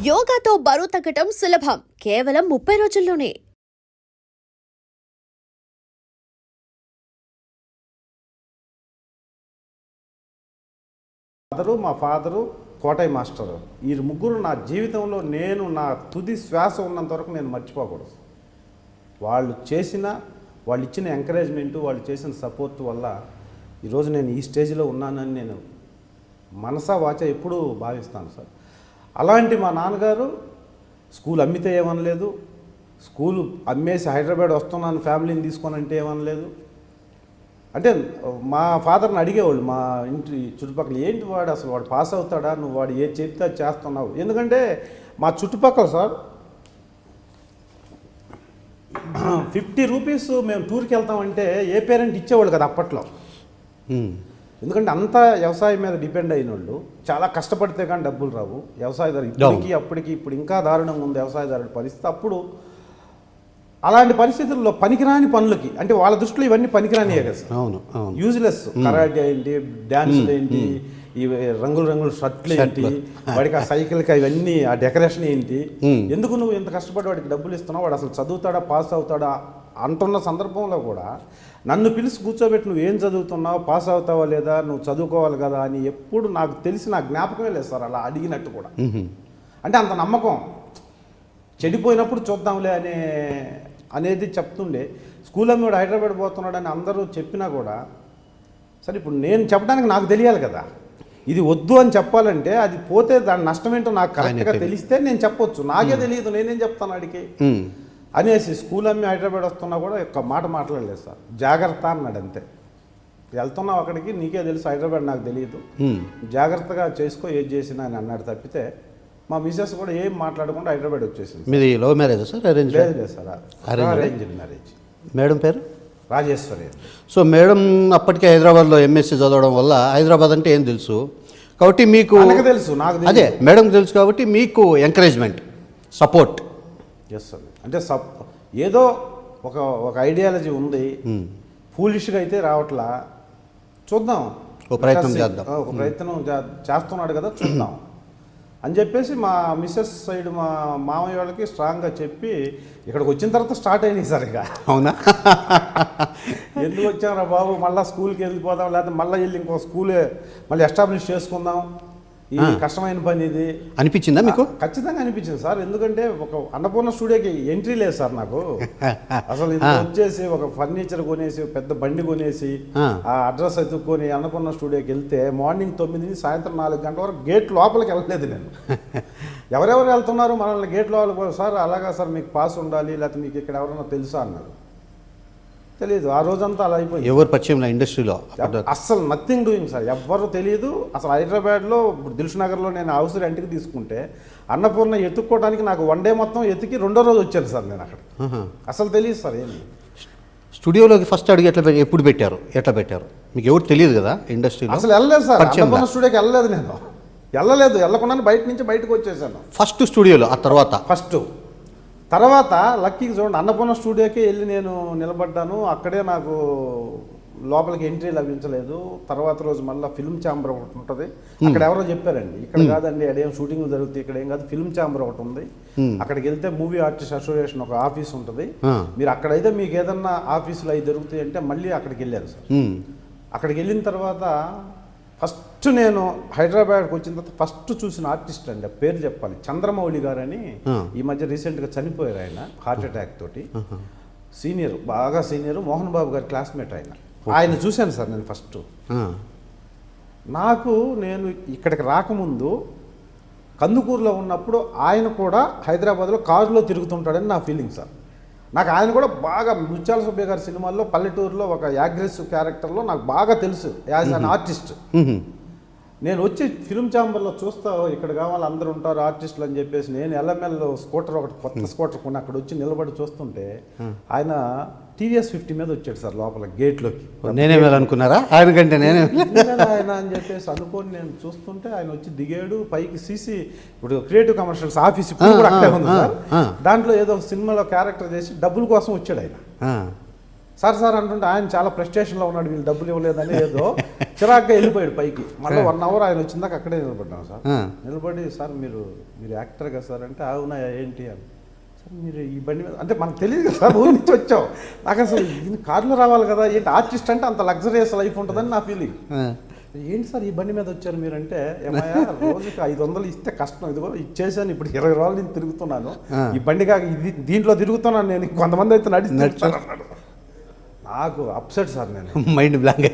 యోగాతో బరువు తగ్గటం సులభం కేవలం 30 రోజుల్లోనే. మా ఫాదరు కోటయ్య మాస్టరు ఈ ముగ్గురు నా జీవితంలో నేను నా తుది శ్వాస ఉన్నంత వరకు నేను మర్చిపోకూడదు. వాళ్ళు ఇచ్చిన ఎంకరేజ్మెంటు, వాళ్ళు చేసిన సపోర్ట్ వల్ల ఈరోజు నేను ఈ స్టేజ్లో ఉన్నానని నేను మనసా వాచ ఎప్పుడూ భావిస్తాను సార్. అలాంటి మా నాన్నగారు స్కూల్ అమ్మితే ఏమనలేదు, స్కూల్ అమ్మేసి హైదరాబాద్ వస్తున్నాను ఫ్యామిలీని తీసుకొని అంటే ఏమనలేదు. అంటే మా ఫాదర్ని అడిగేవాళ్ళు మా ఇంటి చుట్టుపక్కల, ఏంటి వాడు అసలు వాడు పాస్ అవుతాడా, నువ్వు వాడు ఏది చెప్తే అది చేస్తున్నావు. ఎందుకంటే మా చుట్టుపక్కల సార్ 50 రూపీస్ మేము టూర్కి వెళ్తామంటే ఏ పేరెంట్ ఇచ్చేవాళ్ళు కదా అప్పట్లో. ఎందుకంటే అంతా వ్యవసాయం మీద డిపెండ్ అయిన వాళ్ళు, చాలా కష్టపడితే కానీ డబ్బులు రావు. వ్యవసాయదారు అప్పటికి ఇప్పుడు ఇంకా దారుణంగా ఉంది వ్యవసాయదారుడి పరిస్థితి. అప్పుడు అలాంటి పరిస్థితుల్లో పనికిరాని పనులకి, అంటే వాళ్ళ దృష్టిలో ఇవన్నీ పనికిరానియే కదా సార్. అవును, యూజ్లెస్. కరాటే ఏంటి, డ్యాన్సులు ఏంటి, ఈ రంగుల షర్ట్లు ఏంటి, వాడికి ఆ సైకిల్కి అవన్నీ ఆ డెకరేషన్ ఏంటి, ఎందుకు నువ్వు ఇంత కష్టపడి వాడికి డబ్బులు ఇస్తున్నావు, వాడు అసలు చదువుతాడా పాస్ అవుతాడా అంటున్న సందర్భంలో కూడా నన్ను పిలిచి కూర్చోబెట్టి నువ్వు ఏం చదువుతున్నావు, పాస్ అవుతావా లేదా, నువ్వు చదువుకోవాలి కదా అని ఎప్పుడు నాకు తెలిసి నా జ్ఞాపకమే లేదు సార్ అలా అడిగినట్టు కూడా. అంటే అంత నమ్మకం. చెడిపోయినప్పుడు చూద్దాంలే అనేది చెప్తుండే. స్కూల్ అమ్మేవాడు హైదరాబాద్ పోతున్నాడని అందరూ చెప్పినా కూడా సరే ఇప్పుడు నేను చెప్పడానికి నాకు తెలియాలి కదా. ఇది వద్దు అని చెప్పాలంటే అది పోతే దాని నష్టం ఏంటో నాకు కరెక్ట్గా తెలిస్తే నేను చెప్పొచ్చు. నాకే తెలియదు, నేనేం చెప్తాను అడిగి అనేసి స్కూల్ అమ్మి హైదరాబాద్ వస్తున్నా కూడా ఒక్క మాట మాట్లాడలేదు సార్. జాగ్రత్త అన్నాడు అంతే. వెళ్తున్నావు అక్కడికి, నీకే తెలుసు హైదరాబాద్ నాకు తెలియదు, జాగ్రత్తగా చేసుకో ఏది చేసినా అని అన్నాడు తప్పితే మా మిసెస్ కూడా ఏం మాట్లాడకుండా హైదరాబాద్ వచ్చేసింది. మీది లవ్ మ్యారేజ్ సార్? అరేంజ్? లేదు సార్, అరేంజ్డ్ మ్యారేజ్. మేడం పేరు రాజేశ్వరి. సో మేడం అప్పటికే హైదరాబాద్లో ఎంఎస్సీ చదవడం వల్ల హైదరాబాద్ అంటే ఏం తెలుసు కాబట్టి మీకు తెలుసు, నాకు అదే మేడంకి తెలుసు కాబట్టి మీకు ఎంకరేజ్మెంట్, సపోర్ట్. Yes sir. అంటే ఏదో ఒక ఐడియాలజీ ఉంది, ఫూలిష్గా అయితే రావట్లా, చూద్దాం ఒక ప్రయత్నం చేద్దాం, ఒక ప్రయత్నం చేస్తున్నాడు కదా చూద్దాం అని చెప్పేసి మా మిస్సెస్ సైడ్ మా మామయ్య వాళ్ళకి స్ట్రాంగ్గా చెప్పి ఇక్కడికి వచ్చిన తర్వాత స్టార్ట్ అయినాయి సార్. ఇక అవునా, ఎందుకు వచ్చారా బాబు, మళ్ళీ స్కూల్కి వెళ్ళిపోదాం, లేకపోతే మళ్ళీ వెళ్ళి ఇంకో స్కూలే మళ్ళీ ఎస్టాబ్లిష్ చేసుకుందాం, ఈ కష్టమైన పని ఇది అనిపించిందా మీకు? ఖచ్చితంగా అనిపించింది సార్. ఎందుకంటే ఒక అన్నపూర్ణ స్టూడియోకి ఎంట్రీ లేదు సార్ నాకు. అసలు ఇది వచ్చేసి ఒక ఫర్నిచర్ కొనేసి పెద్ద బండి కొనేసి ఆ అడ్రస్ ఎత్తుక్కొని అన్నపూర్ణ స్టూడియోకి వెళ్తే మార్నింగ్ 9 నుంచి సాయంత్రం 4 గంటల వరకు గేట్ లోపలికి వెళ్ళలేదు నేను. ఎవరెవరు వెళ్తున్నారు మనల్ని గేట్ లోపలికి, సార్ అలాగా సార్ మీకు పాస్ ఉండాలి, లేకపోతే మీకు ఇక్కడ ఎవరైనా తెలుసా అన్నారు. తెలియదు. ఆ రోజంతా అలా అయిపోయింది. ఎవరు పరిచయం ఇండస్ట్రీలో అస్సలు నథింగ్ డూయింగ్ సార్, ఎవ్వరు తెలియదు. అసలు హైదరాబాద్లో దిల్సుఖ్నగర్లో నేను హౌస్ రెంట్కి తీసుకుంటే అన్నపూర్ణ ఎత్తుక్కోవడానికి నాకు 1 డే మొత్తం ఎత్తుకి 2వ రోజు వచ్చాను సార్ నేను అక్కడ. అసలు తెలియదు సార్ ఏమి. స్టూడియోలోకి ఫస్ట్ అడుగు ఎప్పుడు పెట్టారు, ఎట్లా పెట్టారు మీకు ఎవరు తెలియదు కదా ఇండస్ట్రీలో? అసలు వెళ్ళలేదు సార్, అన్నపూర్ణ స్టూడియోకి వెళ్ళలేదు నేను. వెళ్ళకుండానే బయటకు వచ్చేసాను ఫస్ట్ స్టూడియోలో. ఆ తర్వాత లక్కీకి చూడండి అన్నపూర్ణ స్టూడియోకి వెళ్ళి నేను నిలబడ్డాను. అక్కడే నాకు లోపలికి ఎంట్రీ లభించలేదు. తర్వాత రోజు మళ్ళీ ఫిల్మ్ ఛాంబర్ ఒకటి ఉంటుంది, అక్కడ ఎవరో చెప్పారండి, ఇక్కడ కాదండి అదేం షూటింగ్ జరుగుతుంది, ఇక్కడ ఏం కాదు, ఫిల్మ్ ఛాంబర్ ఒకటి ఉంది, అక్కడికి వెళ్తే మూవీ ఆర్టిస్ట్ అసోసియేషన్ ఒక ఆఫీస్ ఉంటుంది, మీరు అక్కడైతే మీకు ఏదన్నా ఆఫీసులో అవి దొరుకుతాయి అంటే మళ్ళీ అక్కడికి వెళ్ళాను సార్. అక్కడికి వెళ్ళిన తర్వాత ఫస్ట్ నేను హైదరాబాద్కి వచ్చిన తర్వాత ఫస్ట్ చూసిన ఆర్టిస్ట్ అండి, పేరు చెప్పాలి, చంద్రమౌళి గారు అని. ఈ మధ్య రీసెంట్గా చనిపోయారు ఆయన, హార్ట్ అటాక్ తోటి. సీనియర్, బాగా సీనియర్, మోహన్ బాబు గారి క్లాస్మేట్ ఆయన చూశాను సార్ నేను ఫస్ట్. నేను ఇక్కడికి రాకముందు కందుకూరులో ఉన్నప్పుడు ఆయన కూడా హైదరాబాద్లో కారులో తిరుగుతుంటాడని నా ఫీలింగ్ సార్. నాకు ఆయన కూడా బాగా ముత్యాల సుబ్బయ్య గారి సినిమాల్లో పల్లెటూరులో ఒక యాగ్రెసివ్ క్యారెక్టర్లో నాకు బాగా తెలుసు యాజ్ అన్ ఆర్టిస్ట్. నేను వచ్చి ఫిల్మ్ ఛాంబర్లో చూస్తా, ఇక్కడ కావాలి అందరూ ఉంటారు ఆర్టిస్టులు అని చెప్పేసి నేను ఎల్ఎంఎల్ స్కూటర్ ఒకటి కొత్త స్కూటర్ కొని అక్కడ వచ్చి నిలబడి చూస్తుంటే ఆయన టీవీఎస్ 50 మీద వచ్చాడు సార్ లోపల గేట్లోకి. నేనే అనుకున్నారా ఆయన కంటే ఆయన అని చెప్పేసి అనుకోని నేను చూస్తుంటే ఆయన వచ్చి దిగాడు పైకి. సీసీ ఇప్పుడు క్రియేటివ్ కమర్షియల్స్ ఆఫీస్ ఇప్పుడు కూడా అక్కడే ఉంది సార్. దాంట్లో ఏదో సినిమాలో క్యారెక్టర్ చేసి డబ్బుల కోసం వచ్చాడు ఆయన. సార్ అంటుంటే ఆయన చాలా ప్రెస్టేషన్లో ఉన్నాడు, వీళ్ళు డబ్బులు ఇవ్వలేదని ఏదో చిరాగ్గా వెళ్ళిపోయాడు పైకి. మళ్ళీ 1 అవర్ ఆయన వచ్చిందాక అక్కడే నిలబడ్డాను సార్. నిలబడి సార్ మీరు యాక్టర్ కదా సార్ అంటే అవునా ఏంటి అని. సార్ మీరు ఈ బండి మీద అంటే మనకు తెలియదు కదా సార్, ఊరి నుంచి వచ్చాం, నాకు అసలు ఈయన కార్లో రావాలి కదా, ఏంటి ఆర్టిస్ట్ అంటే అంత లగ్జరియస్ లైఫ్ ఉంటుందని నా ఫీలింగ్. ఏంటి సార్ ఈ బండి మీద వచ్చారు మీరంటే, ఏమయ్యా రోజుకి 500 ఇస్తే కష్టం, ఇదిగో ఇచ్చేసాను, ఇప్పుడు 20 రోజులు నేను తిరుగుతున్నాను ఈ బండి కాక దీంట్లో తిరుగుతున్నాను నేను, కొంతమంది అయితే నడుస్తాను అన్నాడు. నాకు అప్సెట్ సార్, నేను మైండ్ బ్లాంక్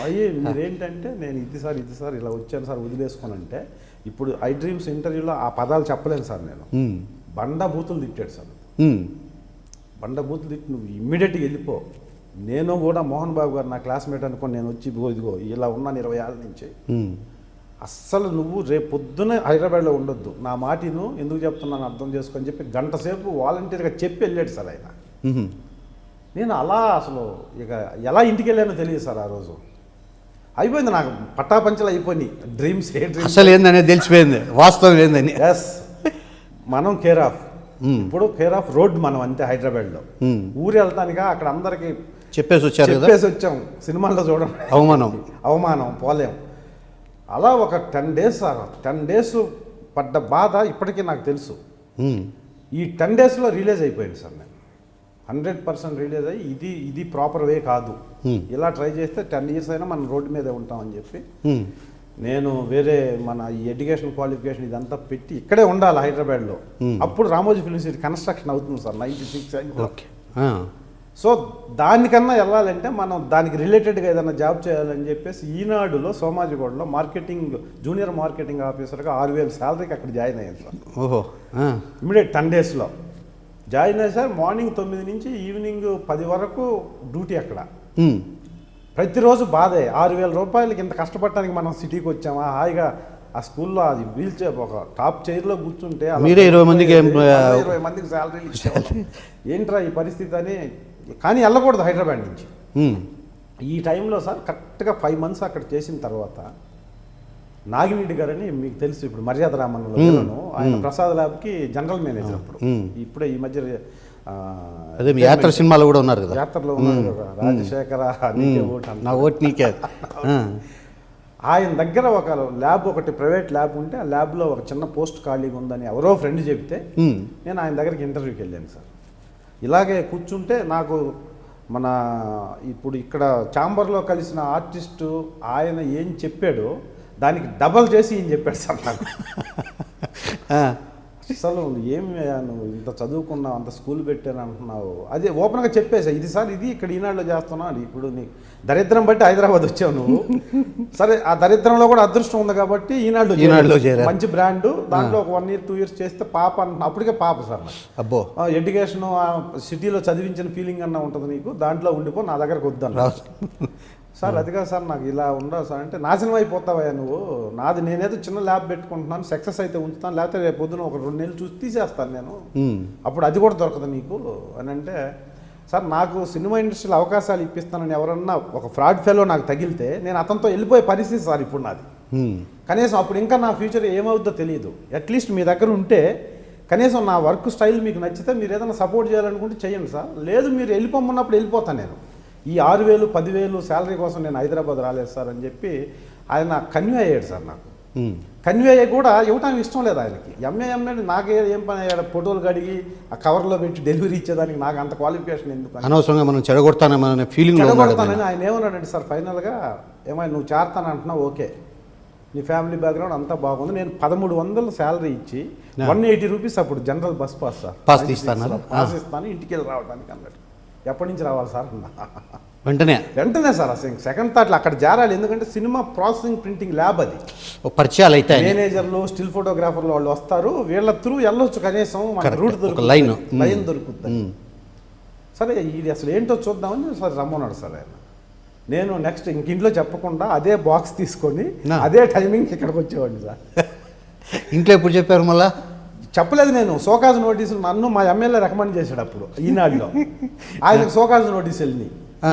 అయ్యి మీరేంటంటే నేను ఇది సార్ ఇలా వచ్చాను సార్ వదిలేసుకోనంటే, ఇప్పుడు ఐ డ్రీమ్స్ ఇంటర్వ్యూలో ఆ పదాలు చెప్పలేను సార్ నేను. బండ బూతులు తిట్టాడు సార్, బండ బూతులు తిట్టి నువ్వు ఇమ్మీడియట్గా వెళ్ళిపో. నేను కూడా మోహన్ బాబు గారు నా క్లాస్మేట్ అనుకోని నేను వచ్చి ఇదిగో ఇలా ఉన్నాను 20 ఏళ్ళ నుంచి, అస్సలు నువ్వు రేపు పొద్దున హైదరాబాద్లో ఉండొద్దు, నా మాటిను ఎందుకు చెప్తున్నాను అర్థం చేసుకొని చెప్పి గంట సేపు వాలంటీర్గా చెప్పి వెళ్ళాడు సార్ ఆయన. నేను అలా అసలు ఇక ఎలా ఇంటికి వెళ్ళానో తెలియదు సార్. ఆ రోజు అయిపోయింది నాకు, పట్టాపంచలు అయిపోయినాయి, డ్రీమ్స్ అసలు ఏందనేది తెలిసిపోయింది, వాస్తవం ఏందని. ఎస్, మనం కేర్ ఆఫ్, ఇప్పుడు కేర్ ఆఫ్ రోడ్ మనం అంతే హైదరాబాద్లో. ఊరు వెళ్తానిగా అక్కడ అందరికి చెప్పేసి వచ్చాం, సినిమాల్లో చూడడం అవమానం పోలేం. అలా ఒక 10 డేస్ సార్, 10 డేస్ పడ్డ బాధ ఇప్పటికీ నాకు తెలుసు. ఈ 10 డేస్లో రిలీజ్ అయిపోయింది సార్, నేను 100% రిలీజ్ అయ్యి ఇది ప్రాపర్ వే కాదు, ఇలా ట్రై చేస్తే 10 ఇయర్స్ అయినా మనం రోడ్డు మీదే ఉంటామని చెప్పి నేను వేరే మన ఈ ఎడ్యుకేషన్ క్వాలిఫికేషన్ ఇదంతా పెట్టి ఇక్కడే ఉండాలి హైదరాబాద్లో. అప్పుడు రామోజీ ఫిల్మ్ సిటీ కన్స్ట్రక్షన్ అవుతుంది సార్ 96. సో దానికన్నా వెళ్ళాలంటే మనం దానికి రిలేటెడ్గా ఏదైనా జాబ్ చేయాలని చెప్పేసి ఈనాడులో సోమాజిగూడలో జూనియర్ మార్కెటింగ్ ఆఫీసర్గా 6,000 శాలరీకి అక్కడ జాయిన్ అయ్యాను సార్. ఓహో, ఇమీడియట్ 10 డేస్లో జాయిన్ అయ్యి సార్, మార్నింగ్ 9 నుంచి ఈవినింగ్ 10 వరకు డ్యూటీ అక్కడ. ప్రతిరోజు బాధే, 6,000 రూపాయలకి ఇంత కష్టపడటానికి మనం సిటీకి వచ్చామా, హాయిగా ఆ స్కూల్లో అది వీల్ చైర్ ఒక టాప్ చైర్లో కూర్చుంటే 20 మందికి శాలరీలు ఇచ్చేవాళ్ళం. ఏంట్రా ఈ పరిస్థితి అని, కానీ వెళ్ళకూడదు హైదరాబాద్ నుంచి. ఈ టైంలో సార్ కరెక్ట్గా 5 మంత్స్ అక్కడ చేసిన తర్వాత నాగిరెడ్డి గారని మీకు తెలుసు, ఇప్పుడు మర్యాద రామన్లో ఆయన ప్రసాద్ ల్యాబ్కి జనరల్ మేనేజర్. అప్పుడు ఇప్పుడే ఈ మధ్య అదే మీ యాత్ర సినిమాలో కూడా ఉన్నారు కదా, యాత్రలో ఉన్నారు కదా, రాజశేఖర నా ఓటు నీకే. ఆయన దగ్గర ఒక ల్యాబ్, ఒకటి ప్రైవేట్ ల్యాబ్ ఉంటే ఆ ల్యాబ్లో ఒక చిన్న పోస్ట్ ఖాళీగా ఉందని ఎవరో ఫ్రెండ్ చెప్తే నేను ఆయన దగ్గరికి ఇంటర్వ్యూకి వెళ్ళాను సార్. ఇలాగే కూర్చుంటే నాకు ఇప్పుడు ఇక్కడ ఛాంబర్లో కలిసిన ఆర్టిస్టు ఆయన ఏం చెప్పాడో దానికి డబల్ చేసి ఏం చెప్పాడు సార్ నాకు. అసలు ఏమి నువ్వు ఇంత చదువుకున్నావు, అంత స్కూల్ పెట్టాను అంటున్నావు, అదే ఓపెన్గా చెప్పేసా, ఇది సార్ ఇది ఇక్కడ ఈనాడులో చేస్తున్నావు అని. ఇప్పుడు నీ దరిద్రం బట్టి హైదరాబాద్ వచ్చావు నువ్వు, సరే ఆ దరిద్రంలో కూడా అదృష్టం ఉంది కాబట్టి ఈనాడులో మంచి బ్రాండ్, దాంట్లో ఒక 1 year 2 years చేస్తే పాప అంటున్నా, అప్పటికే పాప సార్ నాకు. అబ్బో, ఎడ్యుకేషన్ సిటీలో చదివించిన ఫీలింగ్ అన్నా ఉంటుంది నీకు, దాంట్లో ఉండిపో, నా దగ్గరకు వద్దాను. సార్ అదిగా సార్ నాకు ఇలా ఉండవు సార్ అంటే, నాశనం అయిపోతావా నువ్వు, నాది నేనేదో చిన్న ల్యాబ్ పెట్టుకుంటున్నాను, సక్సెస్ అయితే ఉంచుతాను, లేకపోతే రేపు పొద్దున ఒక 2 నెలలు చూసి తీసేస్తాను నేను, అప్పుడు అది కూడా దొరకదు నీకు అని అంటే, సార్ నాకు సినిమా ఇండస్ట్రీలో అవకాశాలు ఇప్పిస్తానని ఎవరన్నా ఒక ఫ్రాడ్ ఫెలో నాకు తగిలితే నేను అతనితో వెళ్ళిపోయే పరిస్థితి సార్ ఇప్పుడు నాది. కనీసం అప్పుడు ఇంకా నా ఫ్యూచర్ ఏమవుతుందో తెలియదు. అట్లీస్ట్ మీ దగ్గర ఉంటే కనీసం నా వర్క్ స్టైల్ మీకు నచ్చితే మీరు ఏదైనా సపోర్ట్ చేయాలనుకుంటే చేయండి సార్, లేదు మీరు వెళ్ళిపోమన్నప్పుడు వెళ్ళిపోతాను నేను. ఈ 6,000 10,000 శాలరీ కోసం నేను హైదరాబాద్ రాలేదు సార్ అని చెప్పి ఆయన కన్వే అయ్యాడు సార్ నాకు. కన్వే అయ్యి కూడా ఇవ్వటానికి ఇష్టం లేదు ఆయనకి. ఎంఏ నాకే ఏం పని అయ్యాడు, ఫోటోలు కడిగి ఆ కవర్లో పెట్టి డెలివరీ ఇచ్చేదానికి నాకు అంత క్వాలిఫికేషన్ ఎందుకు, అనవసరంగా మనం చెడగొడతానని ఫీలింగ్. చెడగొడతానని ఆయన ఏమన్నాడంటే సార్ ఫైనల్గా, ఏమైనా నువ్వు చేస్తాను అంటున్నావు, ఓకే నీ ఫ్యామిలీ బ్యాక్గ్రౌండ్ అంతా బాగుంది, నేను 1,300 శాలరీ ఇచ్చి 180 రూపీస్ అప్పుడు general bus pass sir pass ఇస్తాను ఇంటికి వెళ్ళి రావడానికి అన్నట్టు. ఎప్పటి నుంచి రావాలి సార్ అన్న, వెంటనే సార్ అసలు సెకండ్ థాట్లో అక్కడ చేరాలి. ఎందుకంటే సినిమా ప్రాసెసింగ్ ప్రింటింగ్ ల్యాబ్ అది, పరిచయాలు అయితే మేనేజర్లు స్టిల్ ఫోటోగ్రాఫర్లు వాళ్ళు వస్తారు, వీళ్ళ త్రూ వెళ్ళొచ్చు, కనీసం రూట్ దొరుకుతుంది, లైన్ దొరుకుతుంది. సరే ఇది అసలు ఏంటో చూద్దామని సార్ రమ్మన్నాడు సార్ ఆయన. నేను నెక్స్ట్ ఇంట్లో చెప్పకుండా అదే బాక్స్ తీసుకొని అదే టైమింగ్ ఇక్కడికి వచ్చేవాడిని సార్. ఇంట్లో ఎప్పుడు చెప్పారు మళ్ళా? చెప్పలేదు నేను. సోకాజ్ నోటీసులు నన్ను మా ఎమ్మెల్యే రికమెండ్ చేశాడు అప్పుడు ఈనాడులో. ఆయనకు సోకాజ్ నోటీస్ వెళ్ళి,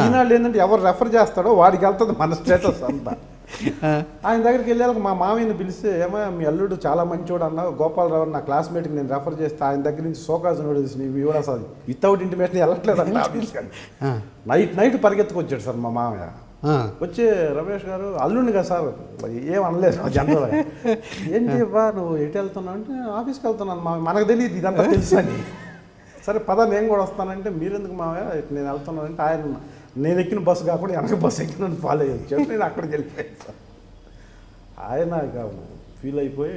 ఈనాడు ఏంటంటే ఎవరు రెఫర్ చేస్తాడో వాడికి వెళ్తుంది మన స్టేటస్ అంతా. ఆయన దగ్గరికి వెళ్ళాక మా మామయ్యని పిలిస్తే ఏమో మీ అల్లుడు చాలా మంచివాడు అన్న గోపాలరావు నా క్లాస్మేట్కి నేను రెఫర్ చేస్తే ఆయన దగ్గర నుంచి సోకాజ్ నూడిల్స్ మీ కూడా అసలు వితౌట్ ఇంటిమేషన్ వెళ్ళట్లేదు అన్న ఆఫీస్కి నైట్ పరిగెత్తుకొచ్చాడు సార్ మా మామయ్య. వచ్చి రమేష్ గారు అల్లుండి కదా సార్ ఏం అనలేదు జనరల్. ఏంటి బా నువ్వు ఎటు వెళ్తున్నావు అంటే ఆఫీస్కి వెళ్తున్నాను మనకు తెలియదు ఇదంతా తెలుసు అని. సరే పద నేను కూడా వస్తానంటే మీరెందుకు మావయ్య నేను వెళ్తున్నానంటే ఆయన నేను ఎక్కిన బస్సు కాకుండా వెనక బస్సు ఎక్కిన ఫాలో అయ్యొచ్చు నేను అక్కడికి వెళ్ళిపోయాను సార్. ఆయన ఇక ఫీల్ అయిపోయి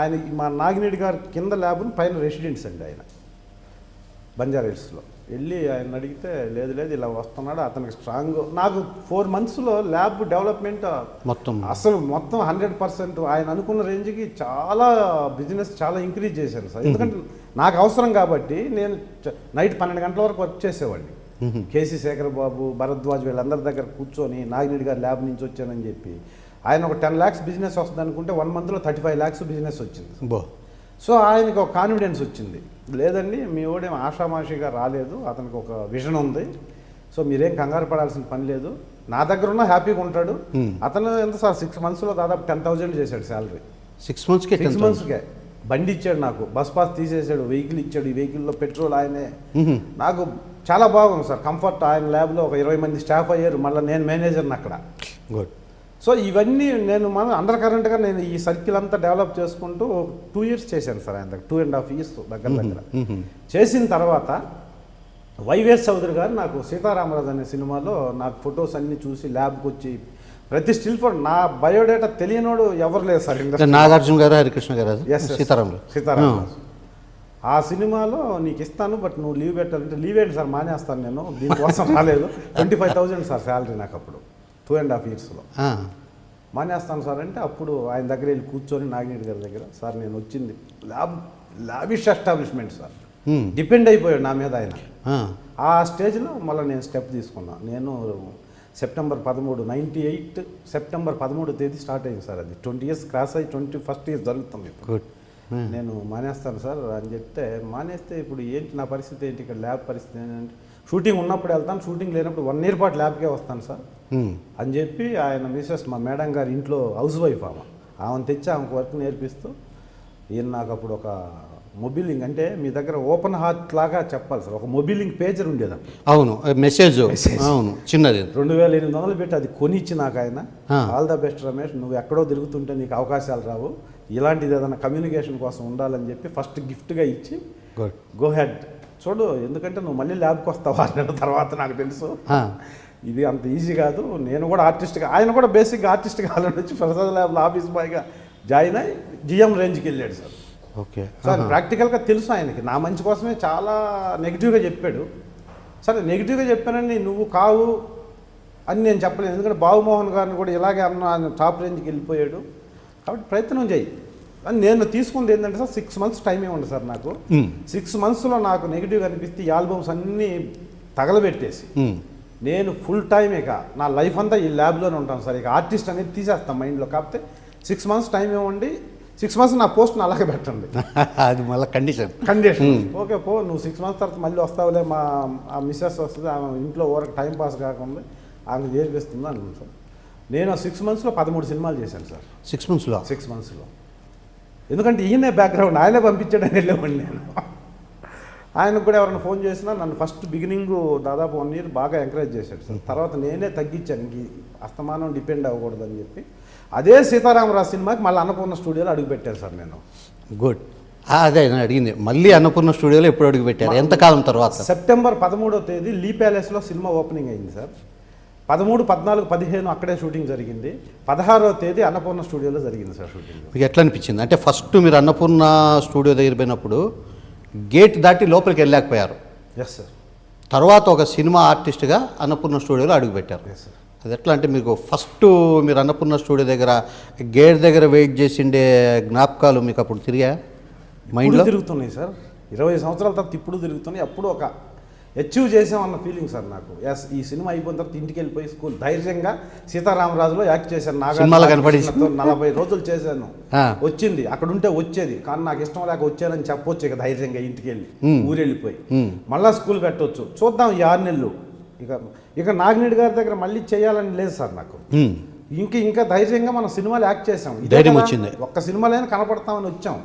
ఆయన మా నాగినేడి గారి కింద ల్యాబ్ని పైన రెసిడెంట్స్ అండి ఆయన బంజారా హిల్స్లో. వెళ్ళి ఆయన అడిగితే లేదు ఇలా వస్తున్నాడు అతనికి స్ట్రాంగ్. నాకు 4 monthsలో ల్యాబ్ డెవలప్మెంట్ మొత్తం 100% ఆయన అనుకున్న రేంజ్కి చాలా బిజినెస్ చాలా ఇంక్రీజ్ చేశాను సార్. ఎందుకంటే నాకు అవసరం కాబట్టి నేను నైట్ 12 గంటల వరకు వర్క్ చేసేవాడిని. కేసీ శేఖర్ బాబు భరద్వాజ్ వీళ్ళందరి దగ్గర కూర్చొని నాగినేడి గారి ల్యాబ్ నుంచి వచ్చానని చెప్పి ఆయన ఒక 10 lakhs బిజినెస్ వస్తుంది అనుకుంటే 1 monthలో 35 lakhs బిజినెస్ వచ్చింది. సో ఆయనకి ఒక కాన్ఫిడెన్స్ వచ్చింది, లేదండి మీ ఓడేం ఆషామాషిగా రాలేదు, అతనికి ఒక విజన్ ఉంది, సో మీరేం కంగారు పడాల్సిన పని లేదు, నా దగ్గర ఉన్న హ్యాపీగా ఉంటాడు. అతను ఎంత సార్ 6 monthsలో దాదాపు 10,000 చేశాడు శాలరీ. 6 monthsకే బండి ఇచ్చాడు నాకు, బస్ పాస్ తీసేసాడు, వెహికల్ ఇచ్చాడు, ఈ వెహికల్లో పెట్రోల్ ఆయనే. నాకు చాలా బాగుంది సార్ కంఫర్ట్. ఆయన ల్యాబ్లో ఒక 20 మంది స్టాఫ్ అయ్యారు, మళ్ళీ నేను మేనేజర్ని అక్కడ. గుడ్. సో ఇవన్నీ నేను అండర్ కరెంట్గా నేను ఈ సర్కిల్ అంతా డెవలప్ చేసుకుంటూ 2 years చేశాను సార్ ఆయన దగ్గర, 2.5 years దగ్గర చేసిన తర్వాత వైవేస్ చౌదరి గారు నాకు సీతారామరాజు అనే సినిమాలో నాకు ఫొటోస్ అన్నీ చూసి ల్యాబ్కి వచ్చి ప్రతి స్టిల్ ఫోటో నా బయోడేటా తెలియనోడు ఎవరు లేదు సార్. నాగార్జున గారు హరికృష్ణ గారు సీతారామరాజు ఆ సినిమాలో నీకు ఇస్తాను బట్ నువ్వు లీవ్ పెట్టాలంటే లీవ్ ఏంటి సార్ మానేస్తాను నేను దీనికోసం రాలేదు. 25,000 సార్ శాలరీ నాకు అప్పుడు 2.5 yearsలో మానేస్తాను సార్ అంటే అప్పుడు ఆయన దగ్గర వెళ్ళి కూర్చొని నాగినేడి గారి దగ్గర సార్ నేను వచ్చింది లావిష్ ఎస్టాబ్లిష్మెంట్ సార్, డిపెండ్ అయిపోయాడు నా మీద ఆయన. ఆ స్టేజ్లో మళ్ళీ నేను స్టెప్ తీసుకున్నా. నేను September 13 98 September 13వ తేదీ స్టార్ట్ అయింది సార్. అది 20 years క్రాస్ అయ్యి 21st year జరుగుతుంది ఇప్పుడు. నేను మానేస్తాను సార్ అని చెప్తే మానేస్తే ఇప్పుడు ఏంటి నా పరిస్థితి ఏంటి, ఇక్కడ ల్యాబ్ పరిస్థితి ఏంటంటే షూటింగ్ ఉన్నప్పుడు వెళ్తాను, షూటింగ్ లేనప్పుడు 1 year పాటు ల్యాబ్కే వస్తాను సార్ అని చెప్పి ఆయన మిసెస్ మా మేడం గారి ఇంట్లో హౌస్ వైఫ్ ఆమెను తెచ్చి ఆమెకు వర్క్ నేర్పిస్తూ ఈయన నాకు అప్పుడు ఒక మొబిలింగ్ అంటే మీ దగ్గర ఓపెన్ హార్ట్ లాగా చెప్పాలి సార్, ఒక మొబిలింగ్ పేజర్ ఉండేది. అవును, మెసేజ్ అవును చిన్నది 2,800 పెట్టి అది కొనిచ్చి నాకు ఆయన ఆల్ ద బెస్ట్ రమేష్, నువ్వు ఎక్కడో తిరుగుతుంటే నీకు అవకాశాలు రావు, ఇలాంటిది ఏదైనా కమ్యూనికేషన్ కోసం ఉండాలని చెప్పి ఫస్ట్ గిఫ్ట్గా ఇచ్చి గో హెడ్ చూడు, ఎందుకంటే నువ్వు మళ్ళీ ల్యాబ్కి వస్తావు 6 నెలల తర్వాత నాకు తెలుసు ఇది అంత ఈజీ కాదు, నేను కూడా ఆర్టిస్ట్గా ఆయన కూడా బేసిక్గా ఆర్టిస్ట్ కావాలని వచ్చి ప్రసాద్ ల్యాబ్లో ఆఫీస్ బాయ్గా జాయిన్ అయ్యి జిఎం రేంజ్కి వెళ్ళాడు సార్. ఓకే సార్ ప్రాక్టికల్గా తెలుసు ఆయనకి నా మంచి కోసమే చాలా నెగిటివ్గా చెప్పాడు. సరే నెగిటివ్గా చెప్పానని నువ్వు కావు అని నేను చెప్పలేను, ఎందుకంటే బాబుమోహన్ గారిని కూడా ఇలాగే అన్న ఆయన టాప్ రేంజ్కి వెళ్ళిపోయాడు కాబట్టి ప్రయత్నం చేయి అని నేను తీసుకుంది. ఏంటంటే సార్ 6 months టైం ఇవ్వండి సార్ నాకు. 6 monthsలో నాకు నెగిటివ్గా అనిపిస్తే ఈ ఆల్బమ్స్ అన్నీ తగలబెట్టేసి నేను ఫుల్ టైం ఇక నా లైఫ్ అంతా ఈ ల్యాబ్లోనే ఉంటాను సార్, ఇక ఆర్టిస్ట్ అనేది తీసేస్తాను మైండ్లో. కాకపోతే 6 months టైం ఇవ్వండి, 6 months నా పోస్ట్ని అలాగే పెట్టండి, అది మళ్ళీ కండిషన్. ఓకే పో నువ్వు 6 months తర్వాత మళ్ళీ వస్తావులే, మా ఆ మిస్సెస్ వస్తుంది ఆమె ఇంట్లో ఊరకు టైం పాస్ కాకుండా ఆమె చేర్పిస్తుంది అనుకుంది సార్. నేను 6 monthsలో 13 సినిమాలు చేశాను సార్. 6 monthsలో ఎందుకంటే ఈయనే బ్యాక్గ్రౌండ్ ఆయనే పంపించాడని వెళ్ళేవాడిని నేను. ఆయనకు కూడా ఎవరైనా ఫోన్ చేసినా నన్ను ఫస్ట్ బిగినింగ్ దాదాపు 1 year బాగా ఎంకరేజ్ చేశాడు సార్. తర్వాత నేనే తగ్గించాను, ఇంక అస్తమానం డిపెండ్ అవ్వకూడదని చెప్పి అదే సీతారామరాజు సినిమాకి మళ్ళీ అన్నపూర్ణ స్టూడియోలో అడుగుపెట్టాను సార్ నేను. గుడ్. అదే అడిగింది, మళ్ళీ అన్నపూర్ణ స్టూడియోలో ఎప్పుడు అడుగుపెట్టారు, ఎంతకాలం తర్వాత? September 13వ తేదీ లీ ప్యాలెస్లో సినిమా ఓపెనింగ్ అయింది సార్. 13, 14, 15 అక్కడే షూటింగ్ జరిగింది. 16వ తేదీ అన్నపూర్ణ స్టూడియోలో జరిగింది సార్ షూటింగ్. మీకు ఎట్లా అనిపించింది? అంటే ఫస్ట్ మీరు అన్నపూర్ణ స్టూడియో దగ్గర పోయినప్పుడు గేట్ దాటి లోపలికి వెళ్ళలేకపోయారు. Yes sir. తర్వాత ఒక సినిమా ఆర్టిస్ట్గా అన్నపూర్ణ స్టూడియోలో అడుగుపెట్టారు. Yes sir. అది ఎట్లా అంటే మీకు ఫస్ట్ మీరు అన్నపూర్ణ స్టూడియో దగ్గర గేట్ దగ్గర వెయిట్ చేసిండే జ్ఞాపకాలు మీకు అప్పుడు తిరిగా మైండ్లో? తిరుగుతున్నాయి సార్, 20 సంవత్సరాల తర్వాత ఇప్పుడు తిరుగుతున్నాయి. అప్పుడు ఒక అచీవ్ చేసామన్న ఫీలింగ్ సార్ నాకు. ఎస్ ఈ సినిమా అయిపోయిన తర్వాత ఇంటికి వెళ్ళిపోయి స్కూల్ ధైర్యంగా సీతారామరాజులో యాక్ట్ చేశాను. నాగార్జున 40 రోజులు చేశాను, వచ్చింది అక్కడ ఉంటే వచ్చేది, కానీ నాకు ఇష్టం లేక వచ్చానని చెప్పొచ్చు ఇక ధైర్యంగా ఇంటికి వెళ్ళి ఊరెళ్ళిపోయి మళ్ళీ స్కూల్ పెట్టవచ్చు. చూద్దాం ఈ 6 నెలలు ఇక నాగినేడి గారి దగ్గర మళ్ళీ చేయాలని లేదు సార్ నాకు. ఇంకా ధైర్యంగా మనం సినిమాలు యాక్ట్ చేసాం. ఇదే ధైర్యం కదా, వచ్చింది. ఒక్క సినిమాలైనా కనపడతామని వచ్చాం,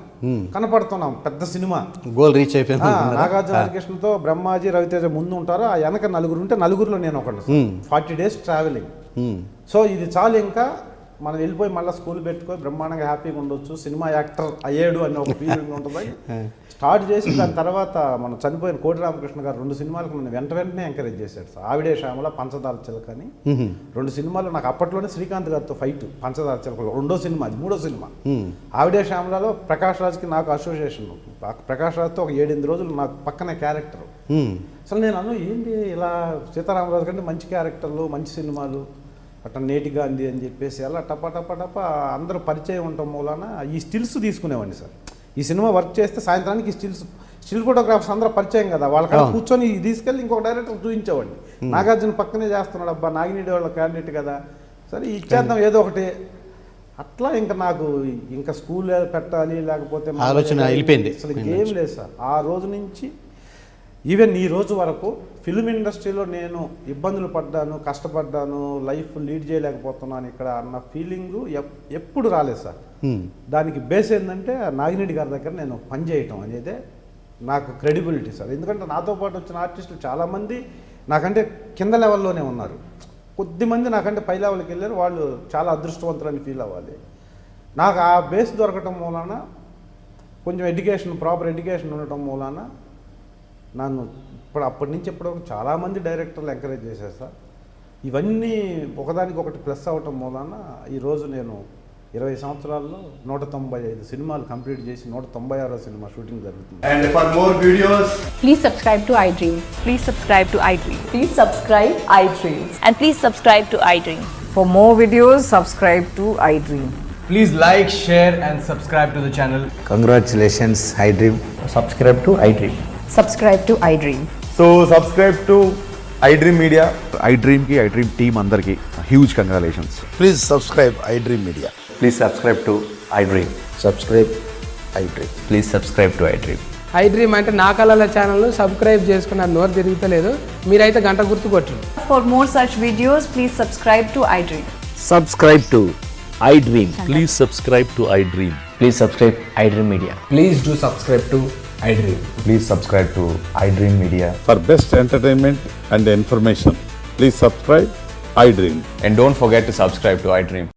కనపడుతున్నాం. పెద్ద సినిమా గోల్ రీచ్ అయిపోయింది. నాగార్జున హరికృష్ణతో బ్రహ్మాజీ రవితేజ ముందు ఉంటారు, ఆ వెనక నలుగురు ఉంటే నలుగురిలో నేను ఒకటి. 40 days ట్రావెలింగ్. సో ఇది చాలు, ఇంకా మనం వెళ్ళిపోయి మళ్ళీ స్కూల్ పెట్టుకొని బ్రహ్మాండంగా హ్యాపీగా ఉండొచ్చు, సినిమా యాక్టర్ అయ్యాడు అని ఒక ఫీలింగ్ ఉంటుంది. స్టార్ట్ చేసి దాని తర్వాత మనం చనిపోయిన కోటి రామకృష్ణ గారు 2 సినిమాలకు నన్ను వెంటనే ఎంకరేజ్ చేశాడు సార్. ఆవిడే శ్యామల, పంచదార చిలక అని 2 సినిమాలు. నాకు అప్పట్లోనే శ్రీకాంత్ గారితో ఫైట్, పంచదార చిలకలో 2వ సినిమా, అది 3వ సినిమా. ఆవిడే శ్యామలలో ప్రకాష్ రాజ్కి నాకు అసోసియేషన్. ప్రకాష్ రాజ్తో ఒక 7-8 రోజులు నాకు పక్కనే క్యారెక్టర్. అసలు నేను అను ఏంటి ఇలా సీతారామరాజు కంటే మంచి క్యారెక్టర్లు, మంచి సినిమాలు, అట్లా నేటిగా అంది అని చెప్పేసి అలా టపా అందరూ పరిచయం ఉండటం మూలాన ఈ స్టిల్స్ తీసుకునేవాడిని సార్. ఈ సినిమా వర్క్ చేస్తే సాయంత్రానికి స్టిల్ ఫోటోగ్రాఫర్స్ అందరూ పరిచయం కదా, వాళ్ళక్కడ కూర్చొని తీసుకెళ్ళి ఇంకొక డైరెక్టర్ చూపించేవాడిని. నాగార్జున పక్కనే చేస్తున్నాడు, అబ్బా నాగినేడి వాళ్ళ క్యాండిడేట్ కదా, సరే ఇచ్చేద్దాం ఏదో ఒకటి. అట్లా ఇంకా నాకు ఇంకా స్కూల్ పెట్టాలి లేకపోతే ఆలోచన వెళ్ళిపోయింది. అసలు ఇంకేం లేదు సార్. ఆ రోజు నుంచి ఈవెన్ ఈ రోజు వరకు ఫిల్మ్ ఇండస్ట్రీలో నేను ఇబ్బందులు పడ్డాను, కష్టపడ్డాను, లైఫ్ లీడ్ చేయలేకపోతున్నాను ఇక్కడ అన్న ఫీలింగు ఎప్పుడు రాలేదు సార్. దానికి బేస్ ఏంటంటే నాగినేడి గారి దగ్గర నేను పనిచేయటం అనేదే నాకు క్రెడిబిలిటీ సార్. ఎందుకంటే నాతో పాటు వచ్చిన ఆర్టిస్టులు చాలామంది నాకంటే కింద లెవెల్లోనే ఉన్నారు, కొద్దిమంది నాకంటే పై లెవెల్కి వెళ్ళారు. వాళ్ళు చాలా అదృష్టవంతులని ఫీల్ అవ్వాలి. నాకు ఆ బేస్ దొరకటం మూలాన, కొంచెం ప్రాపర్ ఎడ్యుకేషన్ ఉండటం మూలాన నన్ను అప్పటి నుంచి ఎప్పటివరకు చాలామంది డైరెక్టర్లు ఎంకరేజ్ చేశారు సార్. ఇవన్నీ ఒకదానికి ఒకటి ప్లస్ అవటం మూలాన ఈరోజు నేను 20 సంవత్సరాల్లో 195 సినిమాలు కంప్లీట్ చేసి 196వ సినిమా షూటింగ్ జరుగుతుంది. And for more videos, Please subscribe to iDream. Please subscribe to iDream. Please subscribe iDream. And please subscribe to iDream. For more videos, subscribe to iDream. please like, share and subscribe to the channel. Congratulations, iDream. Subscribe to iDream. Subscribe to iDream. So subscribe to iDream Media. iDream की iDream team अंदर की huge congratulations. Please subscribe iDream Media. Please subscribe to iDream. Subscribe iDream. Please subscribe to iDream. iDream అంటే నా కళల channel subscribe చేసుకున్న నోరు తిరుగుతలేదు, మీరైతే గంట గుర్తు కొట్టండి. For more such videos, please subscribe to iDream. Subscribe to iDream. Please subscribe to iDream. Please subscribe iDream Media. Please do subscribe to iDream. Please subscribe to iDream Media. For best entertainment and information, please subscribe iDream. And don't forget to subscribe to iDream.